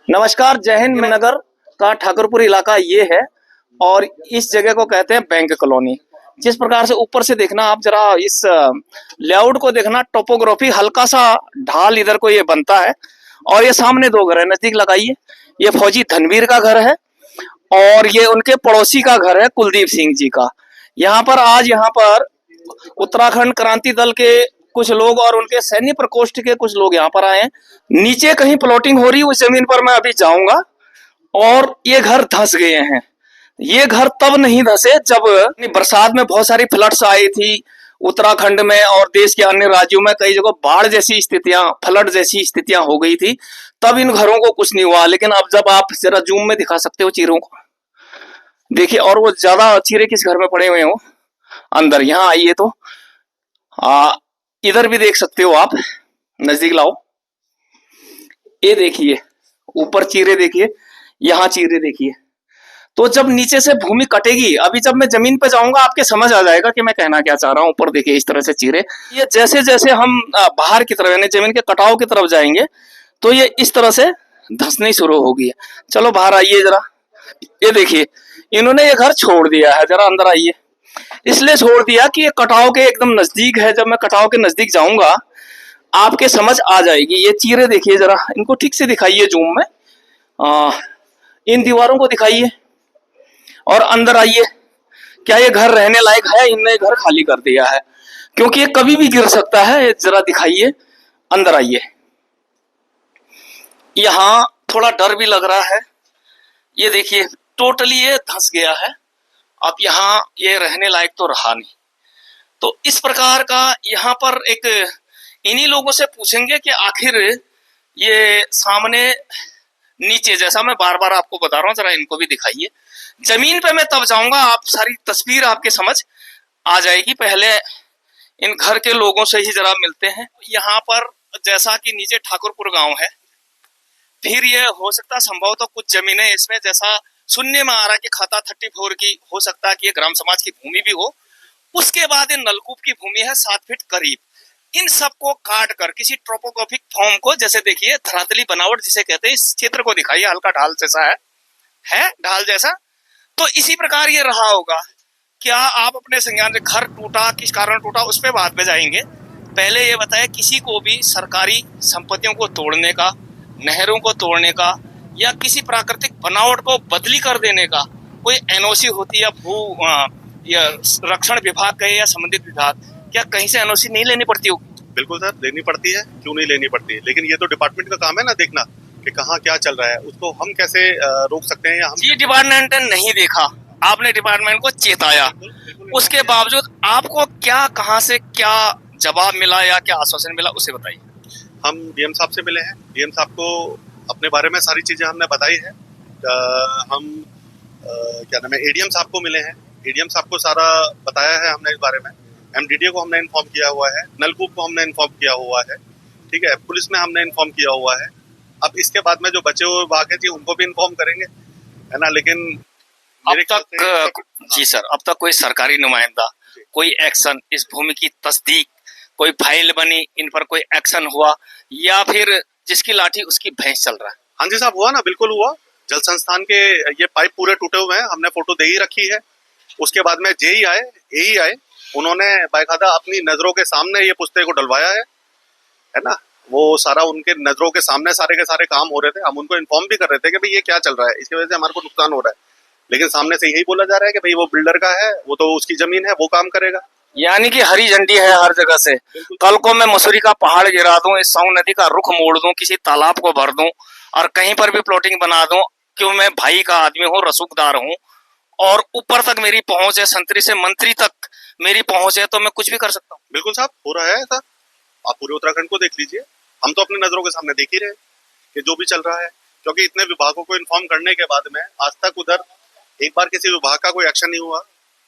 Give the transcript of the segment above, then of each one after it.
नमस्कार। जय हिंद। नगर का ठाकुरपुर इलाका ये है और इस जगह को कहते हैं बैंक कॉलोनी। जिस प्रकार से ऊपर से देखना, आप जरा इस लेआउट को देखना, टोपोग्राफी हल्का सा ढाल इधर को ये बनता है और ये सामने दो घर है, नजदीक लगाइए। ये फौजी धनवीर का घर है और ये उनके पड़ोसी का घर है, कुलदीप सिंह जी का। यहाँ पर आज यहाँ पर उत्तराखंड क्रांति दल के कुछ लोग और उनके सैन्य प्रकोष्ठ के कुछ लोग यहाँ पर आए हैं। नीचे कहीं प्लॉटिंग हो रही है, उस जमीन पर मैं अभी जाऊंगा। और ये घर धंस गए हैं। ये घर तब नहीं धंसे जब बरसात में बहुत सारी फ्लड्स आई थी उत्तराखंड में और देश के अन्य राज्यों में। कई जगह बाढ़ जैसी स्थितियां, फ्लड जैसी स्थितियां हो गई थी, तब इन घरों को कुछ नहीं हुआ। लेकिन अब जब आप जरा जूम में दिखा सकते हो चीरों को, देखिए। और वो ज्यादा चीरे किस घर में पड़े हुए हो, अंदर। यहाँ आइए तो इधर भी देख सकते हो आप, नजदीक लाओ। ये देखिए, ऊपर चीरे देखिए, यहाँ चीरे देखिए। तो जब नीचे से भूमि कटेगी, अभी जब मैं जमीन पे जाऊंगा आपके समझ आ जाएगा कि मैं कहना क्या चाह रहा हूँ। ऊपर देखिए, इस तरह से चीरे। ये जैसे जैसे हम बाहर की तरफ यानी जमीन के कटाव की तरफ जाएंगे तो ये इस तरह से धंसनी शुरू होगी। चलो बाहर आइए जरा। ये देखिए, इन्होंने ये घर छोड़ दिया है। जरा अंदर आइए। इसलिए छोड़ दिया कि ये कटाव के एकदम नजदीक है। जब मैं कटाव के नजदीक जाऊंगा आपके समझ आ जाएगी। ये चीरे देखिए जरा, इनको ठीक से दिखाइए जूम में। इन दीवारों को दिखाइए और अंदर आइए। क्या ये घर रहने लायक है? इनने घर खाली कर दिया है क्योंकि ये कभी भी गिर सकता है। जरा दिखाइए, अंदर आइए। यहाँ थोड़ा डर भी लग रहा है। ये देखिए, टोटली ये धंस गया है। अब यहाँ ये रहने लायक तो रहा नहीं। तो इस प्रकार का यहाँ पर एक, इन्हीं लोगों से पूछेंगे कि आखिर ये सामने नीचे, जैसा मैं बार बार आपको बता रहा हूँ, जरा इनको भी दिखाइए। जमीन पे मैं तब जाऊंगा, आप सारी तस्वीर आपके समझ आ जाएगी। पहले इन घर के लोगों से ही जरा मिलते हैं। यहाँ पर जैसा कि नीचे ठाकुरपुर गांव है, फिर ये हो सकता संभव तो कुछ जमीनें इसमें, जैसा सुनने में आ रहा है कि खाता 34 की हो सकता है कि ये ग्राम समाज की भूमि भी हो। उसके बाद ये नलकूप की भूमि है 7 फीट करीब। इन सबको काट कर किसी ट्रोपोग्राफिक फॉर्म को, जैसे देखिए धरातली बनावट जिसे कहते हैं, इस क्षेत्र को दिखाइए। हल्का ढाल जैसा है ढाल जैसा। तो इसी प्रकार ये रहा होगा। क्या आप अपने संज्ञान से, घर टूटा किस कारण टूटा उस पर बाद में जाएंगे। पहले ये बताए, किसी को भी सरकारी संपत्तियों को तोड़ने का, नहरों को तोड़ने का या किसी प्राकृतिक बनावट को बदली कर देने का कोई एनओसी होती है या रक्षण विभाग का या संबंधित विभाग, क्या कहीं से एनओसी नहीं लेनी पड़ती होगी? बिल्कुल सर, लेनी पड़ती है। क्यों नहीं लेनी पड़ती है? लेकिन ये तो डिपार्टमेंट का काम है ना, देखना कि कहाँ क्या चल रहा है। उसको हम कैसे रोक सकते हैं? या हम ये डिपार्टमेंट ने नहीं देखा, आपने डिपार्टमेंट को चेताया। उसके बावजूद आपको क्या, कहाँ से क्या जवाब मिला या क्या आश्वासन मिला, उसे बताइए। हम डीएम साहब से मिले हैं। डीएम साहब को अपने बारे में सारी चीजें हमने बताई है। हम क्या नाम है, एडीएम साहब को मिले हैं। एडीएम साहब को सारा बताया है हमने इस बारे में। एमडीडीए को हमने इन्फॉर्म किया हुआ है। नलकूप को हमने इन्फॉर्म किया हुआ है। ठीक है, पुलिस में हमने इन्फॉर्म किया हुआ है। अब इसके बाद में जो बचे हुए विभाग है जी, उनको भी इन्फॉर्म करेंगे, है ना। लेकिन अब तक जी सर, अब तक कोई सरकारी नुमाइंदा, कोई एक्शन, इस भूमि की तस्दीक, कोई फाइल बनी, इन पर कोई एक्शन हुआ, या फिर जिसकी लाठी उसकी भैंस चल रहा है? हाँ जी साहब, हुआ ना, बिल्कुल हुआ। जल संस्थान के ये पाइप पूरे टूटे हुए हैं, हमने फोटो दे ही रखी है। उसके बाद में जेई आए, एई आए, उन्होंने बाकायदा अपनी नजरों के सामने ये पुस्ते को डलवाया है ना। वो सारा उनके नजरों के सामने सारे के सारे काम हो रहे थे। हम उनको इन्फॉर्म भी कर रहे थे कि भाई ये क्या चल रहा है, इसकी वजह से हमारे को नुकसान हो रहा है। लेकिन सामने से यही बोला जा रहा है कि भाई वो बिल्डर का है, वो तो उसकी जमीन है, वो काम करेगा। यानी कि हरी झंडी है हर जगह से। कल को मैं मसूरी का पहाड़ गिरा दूं, इस साउंड नदी का रुख मोड़ दूं, किसी तालाब को भर दूं और कहीं पर भी प्लॉटिंग बना दूं, क्यों मैं भाई का आदमी हूँ, रसूखदार हूँ और ऊपर तक मेरी पहुंच है, संतरी से मंत्री तक मेरी पहुंच है, तो मैं कुछ भी कर सकता हूँ। बिल्कुल साहब, हो रहा है ऐसा। आप पूरे उत्तराखंड को देख लीजिए। हम तो अपनी नजरों के सामने देख ही रहे कि जो भी चल रहा है। क्योंकि इतने विभागों को इन्फॉर्म करने के बाद में आज तक उधर एक बार किसी विभाग का कोई एक्शन नहीं हुआ,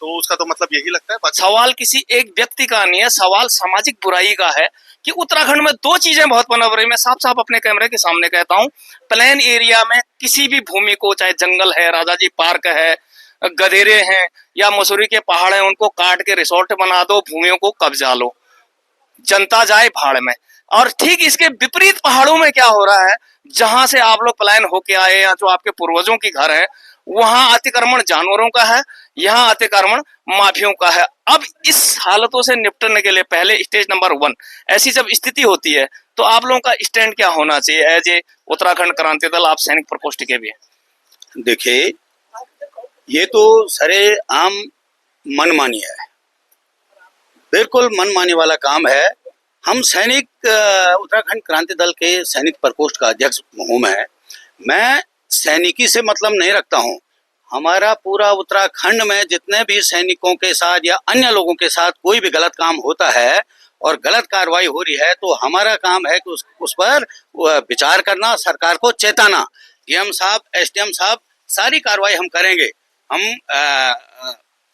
तो उसका तो मतलब यही लगता है। सवाल किसी एक व्यक्ति का नहीं है, सवाल सामाजिक बुराई का है कि उत्तराखंड में दो चीजें बहुत पनप रही। मैं साफ साफ अपने कैमरे के सामने कहता हूँ, प्लेन एरिया में किसी भी भूमि को, चाहे जंगल है, राजाजी पार्क है, गधेरे हैं या मसूरी के पहाड़ हैं, उनको काट के रिसोर्ट बना दो, भूमियों को कब्जा लो, जनता जाए भाड़ में। और ठीक इसके विपरीत पहाड़ों में क्या हो रहा है, जहां से आप लोग पलायन होके आए या जो आपके पूर्वजों की घर है, वहां अतिक्रमण जानवरों का है, यहाँ अतिक्रमण माफियों का है। अब इस हालतों से निपटने के लिए पहले स्टेज नंबर 1 ऐसी जब स्थिति होती है तो आप लोगों का स्टैंड क्या होना चाहिए एज ए उत्तराखंड क्रांति दल, आप सैनिक प्रकोष्ठ के भी हैं? देखिए, ये तो सरे आम मनमानी है, बिल्कुल मनमानी वाला काम है। हम सैनिक उत्तराखंड क्रांति दल के सैनिक प्रकोष्ठ का अध्यक्ष हूँ मैं सैनिकी से मतलब नहीं रखता हूँ। हमारा पूरा उत्तराखंड में जितने भी सैनिकों के साथ या अन्य लोगों के साथ कोई भी गलत काम होता है और गलत कार्रवाई हो रही है तो हमारा काम है कि उस पर विचार करना, सरकार को चेताना। डीएम साहब, एसडीएम साहब, सारी कार्रवाई हम करेंगे। हम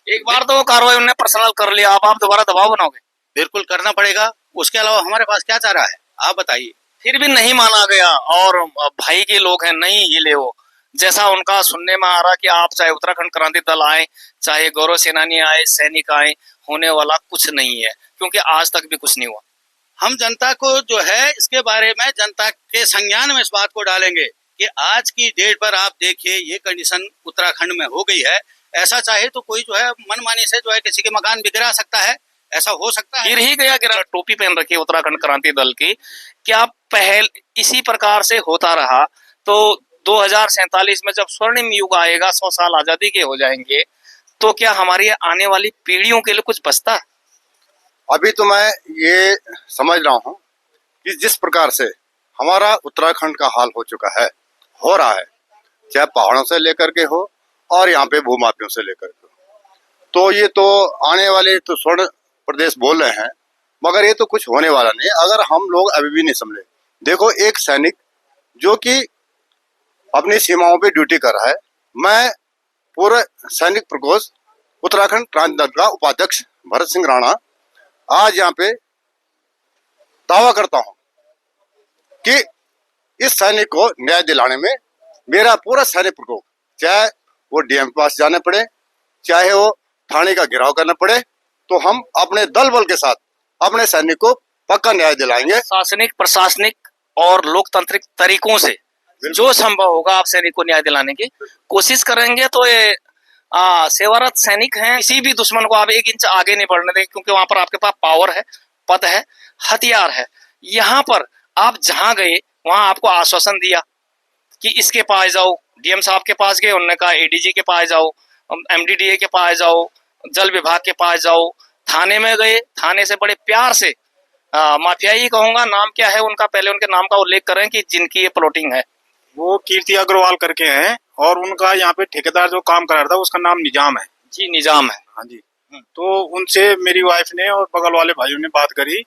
एक बार तो वो कार्रवाई उन्होंने पर्सनल कर लिया, आप दोबारा दबाव बनाओगे? बिल्कुल करना पड़ेगा, उसके अलावा हमारे पास क्या चारा है, आप बताइए। फिर भी नहीं माना गया और भाई के लोग हैं नहीं हिले वो, जैसा उनका सुनने में आ रहा कि आप चाहे उत्तराखंड क्रांति दल आए, चाहे गौरव सेनानी आए, सैनिक आए, होने वाला कुछ नहीं है, क्योंकि आज तक भी कुछ नहीं हुआ। हम जनता को जो है इसके बारे में जनता के संज्ञान में इस बात को डालेंगे कि आज की डेट पर आप देखिए ये कंडीशन उत्तराखंड में हो गई है। ऐसा चाहे तो कोई जो है मनमानी से जो है किसी के मकान भी गिरा सकता है, ऐसा हो सकता है। गिर ही गया, गिरा। टोपी पहन रखी है उत्तराखंड क्रांति दल की, क्या पहल इसी प्रकार से होता रहा तो 2047 में जब स्वर्णिम युग आएगा, 100 साल आजादी के हो जाएंगे, तो क्या हमारी आने वाली पीढ़ियों के लिए कुछ बचता? अभी तो मैं ये समझ रहा हूँ कि जिस प्रकार से हमारा उत्तराखंड का हाल हो चुका है, हो रहा है, चाहे पहाड़ों से लेकर के हो और यहाँ पे भूमाफियों से लेकर के हो, तो ये तो आने वाले तो स्वर्ण प्रदेश बोल रहे हैं, मगर ये तो कुछ होने वाला नहीं अगर हम लोग अभी भी नहीं समझे। देखो, एक सैनिक जो कि अपनी सीमाओं पे ड्यूटी कर रहा है, मैं पूरे सैनिक प्रकोष्ठ उत्तराखंड क्रांति दल का उपाध्यक्ष भरत सिंह राणा आज यहाँ पे दावा करता हूँ कि इस सैनिक को न्याय दिलाने में मेरा पूरा सैनिक प्रकोष्ठ, चाहे वो डीएम के पास जाने पड़े, चाहे वो थाने का घेराव करना पड़े, तो हम अपने दल बल के साथ अपने सैनिक को पक्का न्याय दिलाएंगे। शासनिक, प्रशासनिक और लोकतांत्रिक तरीकों से जो संभव होगा आप सैनिक को न्याय दिलाने की कोशिश करेंगे। तो ये सेवारत सैनिक हैं, किसी भी दुश्मन को आप 1 इंच आगे नहीं बढ़ने देंगे, क्योंकि वहां पर आपके पास पावर है, पद है, हथियार है। यहाँ पर आप जहां गए वहां आपको आश्वासन दिया कि इसके पास जाओ, डीएम साहब के पास गए, उन्होंने कहा एडीजी के पास जाओ, एमडीडीए के पास जाओ, जल विभाग के पास जाओ, थाने में गए, थाने से बड़े प्यार से माफिया ही कहूंगा, नाम क्या है उनका, पहले उनके नाम का उल्लेख करें कि जिनकी ये प्लॉटिंग है। वो कीर्ति अग्रवाल करके हैं और उनका यहाँ पे ठेकेदार जो काम कर रहा था उसका नाम निजाम है। जी, निजाम है। हाँ जी। तो उनसे मेरी वाइफ ने और बगल वाले भाइयों ने बात करी,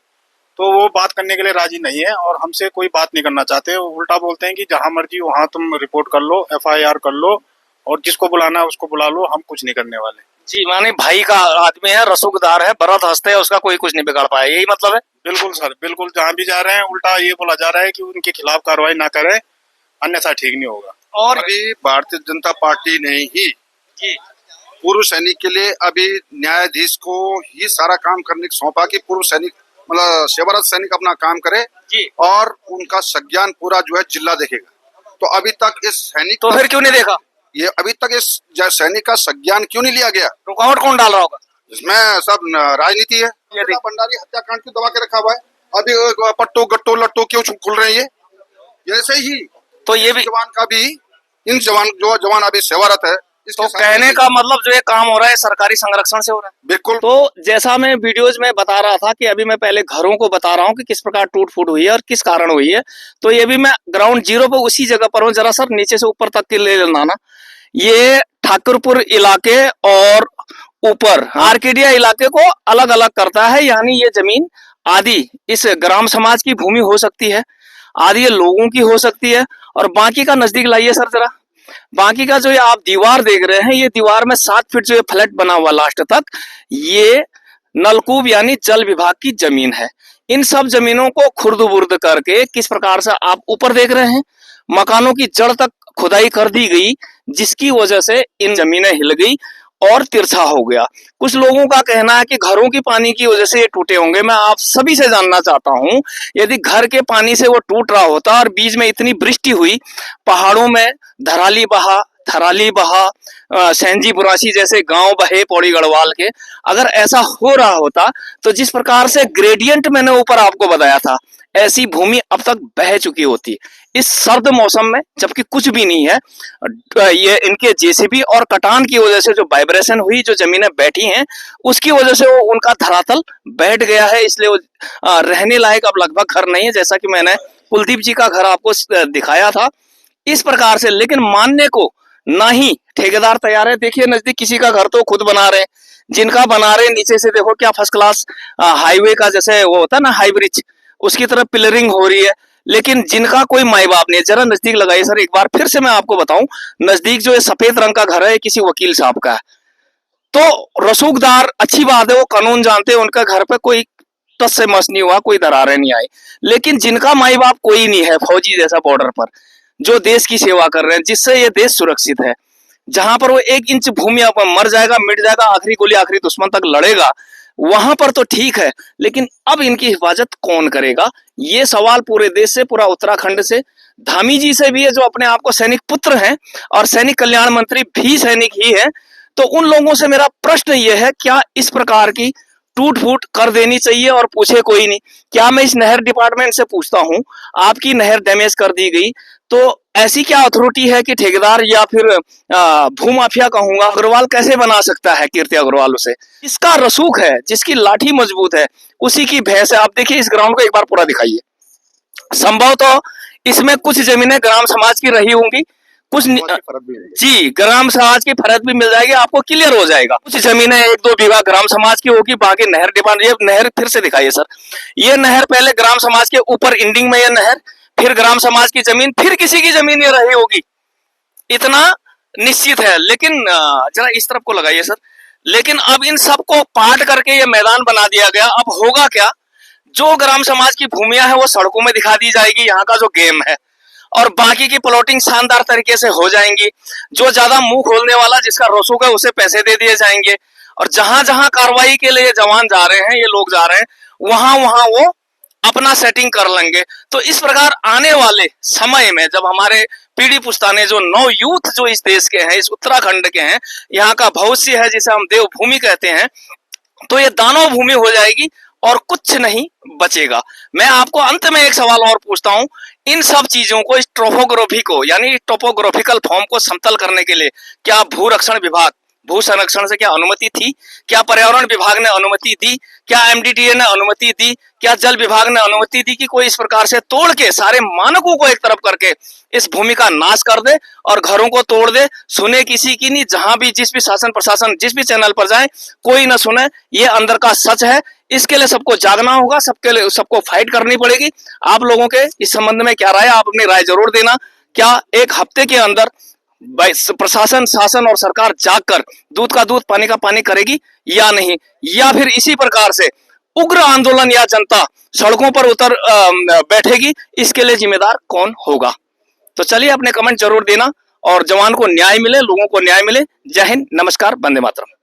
तो वो बात करने के लिए राजी नहीं है और हमसे कोई बात नहीं करना चाहते। उल्टा बोलते हैं कि जहां मर्जी वहां तुम रिपोर्ट कर लो, FIR कर लो और जिसको बुलाना है उसको बुला लो, हम कुछ नहीं करने वाले। जी, माने भाई का आदमी है, रसूखदार है, बरत हंसते है, उसका कोई कुछ नहीं बिगाड़ पाया, यही मतलब है? बिल्कुल सर, बिल्कुल। जहाँ भी जा रहे हैं उल्टा ये बोला जा रहा है कि उनके खिलाफ कार्रवाई ना करें, अन्यथा ठीक नहीं होगा। और अभी भारतीय जनता पार्टी ने ही पूर्व सैनिक के लिए अभी न्यायाधीश को ही सारा काम करने को सौंपा कि पूर्व सैनिक मतलब सेवारत सैनिक अपना काम करे जी, और उनका संज्ञान पूरा जो है जिला देखेगा। तो अभी तक इस सैनिक तो फिर क्यों नहीं देखा? ये अभी तक इस सैनिक का संज्ञान क्यों नहीं लिया गया? रुकावट कौन डाल रहा होगा? इसमें सब राजनीति है। भंडारी हत्याकांड क्यों दबा के रखा हुआ है? अभी पट्टो गट्टो लट्टो क्यों खुल रहे हैं? ये ऐसे ही तो ये भी जवान का भी, इन जवान अभी सेवारत है, तो कहने का मतलब जो ये काम हो रहा है सरकारी संरक्षण से हो रहा है। बिल्कुल। तो जैसा मैं वीडियोज में बता रहा था कि अभी मैं पहले घरों को बता रहा हूँ कि किस प्रकार टूट फूट हुई है और किस कारण हुई है, तो ये भी मैं ग्राउंड जीरो पे उसी जगह पर हूँ। जरा सर नीचे से ऊपर तक के ले लेना ना। ये ठाकुरपुर इलाके और ऊपर आर्केडिया इलाके को अलग अलग करता है, यानी ये जमीन आदि इस ग्राम समाज की भूमि हो सकती है, आदि ये लोगों की हो सकती है, और बाकी का नजदीक लाइए सर जरा। बाकी का जो ये आप दीवार देख रहे हैं, ये दीवार में 7 फीट जो ये फ्लैट बना हुआ लास्ट तक, ये नलकूप यानी जल विभाग की जमीन है। इन सब जमीनों को खुर्द बुर्द करके किस प्रकार से आप ऊपर देख रहे हैं, मकानों की जड़ तक खुदाई कर दी गई, जिसकी वजह से इन जमीनें हिल गई और तिरछा हो गया। कुछ लोगों का कहना है कि घरों की पानी की वजह से ये टूटे होंगे। मैं आप सभी से जानना चाहता हूं, यदि घर के पानी से वो टूट रहा होता और बीच में इतनी वृष्टि हुई, पहाड़ों में धराली बहा, थराली बहा, सैंजी बुरासी जैसे गांव बहे पौड़ी गढ़वाल के, अगर ऐसा हो रहा होता तो जिस प्रकार से ग्रेडियंट मैंने ऊपर आपको बताया था, ऐसी भूमि अब तक बह चुकी होती इस सर्द मौसम में, जबकि कुछ भी नहीं है। ये इनके जेसीबी और कटान की वजह से जो वाइब्रेशन हुई, जो जमीनें बैठी हैं, उसकी वजह से वो उनका धरातल बैठ गया है, इसलिए वो रहने लायक अब लगभग घर नहीं है, जैसा कि मैंने कुलदीप जी का घर आपको दिखाया था इस प्रकार से। लेकिन मानने को ना ही ठेकेदार तैयार है। देखिए नजदीक किसी का घर तो खुद बना रहे हैं, जिनका बना रहे नीचे से देखो क्या फर्स्ट क्लास हाईवे का जैसे वो होता है ना हाई ब्रिज, उसकी तरफ पिलरिंग हो रही है। लेकिन जिनका कोई माई बाप नहीं है, जरा नजदीक लगाइए सर एक बार फिर से मैं आपको बताऊं, नजदीक जो ये सफेद रंग का घर है किसी वकील साहब का है। तो रसूखदार अच्छी बात है, वो कानून जानते हैं, उनका घर पे कोई टस से मस नहीं हुआ, कोई दरारें नहीं आई। लेकिन जिनका माई बाप कोई नहीं है, फौजी जैसा बॉर्डर पर जो देश की सेवा कर रहे हैं, जिससे ये देश सुरक्षित है, जहां पर वो 1 इंच भूमि मर जाएगा, मिट जाएगा, आखिरी गोली आखिरी दुश्मन तक लड़ेगा, वहां पर तो ठीक है। लेकिन अब इनकी हिफाजत कौन करेगा, ये सवाल पूरे देश से, पूरा उत्तराखंड से, धामी जी से भी है जो अपने आप को सैनिक पुत्र हैं और सैनिक कल्याण मंत्री भी सैनिक ही है। तो उन लोगों से मेरा प्रश्न ये है, क्या इस प्रकार की टूट फूट कर देनी चाहिए और पूछे कोई नहीं? क्या मैं इस नहर डिपार्टमेंट से पूछता हूं, आपकी नहर डैमेज कर दी गई तो ऐसी क्या अथॉरिटी है कि ठेकेदार या फिर भूमाफिया कहूंगा, अग्रवाल कैसे बना सकता है कीर्ति अग्रवाल उसे? इसका रसूख है, जिसकी लाठी मजबूत है, उसी की भैंस है। आप देखिए इस ग्राउंड को एक बार पूरा दिखाइए। संभव तो इसमें कुछ जमीनें ग्राम समाज की रही होंगी, कुछ जी ग्राम समाज की फरत भी मिल जाएगी, आपको क्लियर हो जाएगा। कुछ जमीनें 1-2 बीघा ग्राम समाज की होगी, बाकी नहर डिपार्टमेंट। ये नहर फिर से दिखाइए सर, ये नहर पहले ग्राम समाज के ऊपर एंडिंग में ये नहर, फिर ग्राम समाज की जमीन, फिर किसी की जमीन ये रही होगी, इतना निश्चित है। लेकिन जरा इस तरफ को लगाइए सर। लेकिन अब इन सबको पाट करके ये मैदान बना दिया गया। अब होगा क्या, जो ग्राम समाज की भूमियां है वो सड़कों में दिखा दी जाएगी, यहाँ का जो गेम है, और बाकी की प्लॉटिंग शानदार तरीके से हो जाएंगी। जो ज्यादा मुंह खोलने वाला, जिसका रसूख है, उसे पैसे दे दिए जाएंगे। और जहां जहां कार्रवाई के लिए जवान जा रहे हैं, ये लोग जा रहे हैं, वहां वहां वो अपना सेटिंग कर लेंगे। तो इस प्रकार आने वाले समय में जब हमारे पीढ़ी पुस्ताने जो नौ यूथ जो इस देश के हैं, इस उत्तराखंड के हैं, यहाँ का भविष्य है, जिसे हम देवभूमि कहते हैं, तो ये दानव भूमि हो जाएगी और कुछ नहीं बचेगा। मैं आपको अंत में एक सवाल और पूछता हूं, इन सब चीजों को, इस टोपोग्राफी को, यानी टोपोग्राफिकल फॉर्म को समतल करने के लिए क्या भूरक्षण विभाग, भू संरक्षण से क्या अनुमति थी? क्या पर्यावरण विभाग ने अनुमति दी? क्या एमडीडीए ने अनुमति दी? क्या जल विभाग ने अनुमति दी कि कोई इस प्रकार से तोड़ के, सारे मानकों को एक तरफ करके इस भूमि का नाश कर दे और घरों को तोड़ दे? सुने किसी की नहीं, जहां भी जिस भी शासन प्रशासन जिस भी चैनल पर जाए, कोई ना सुने। ये अंदर का सच है, इसके लिए सबको जागना होगा, सबके लिए सबको फाइट करनी पड़ेगी। आप लोगों के इस संबंध में क्या राय है, आप अपनी राय जरूर देना। क्या एक हफ्ते के अंदर प्रशासन, शासन और सरकार जागकर दूध का दूध पानी का पानी करेगी या नहीं, या फिर इसी प्रकार से उग्र आंदोलन या जनता सड़कों पर उतर बैठेगी? इसके लिए जिम्मेदार कौन होगा? तो चलिए अपने कमेंट जरूर देना और जवान को न्याय मिले, लोगों को न्याय मिले। जय हिंद, नमस्कार, वंदे मातरम।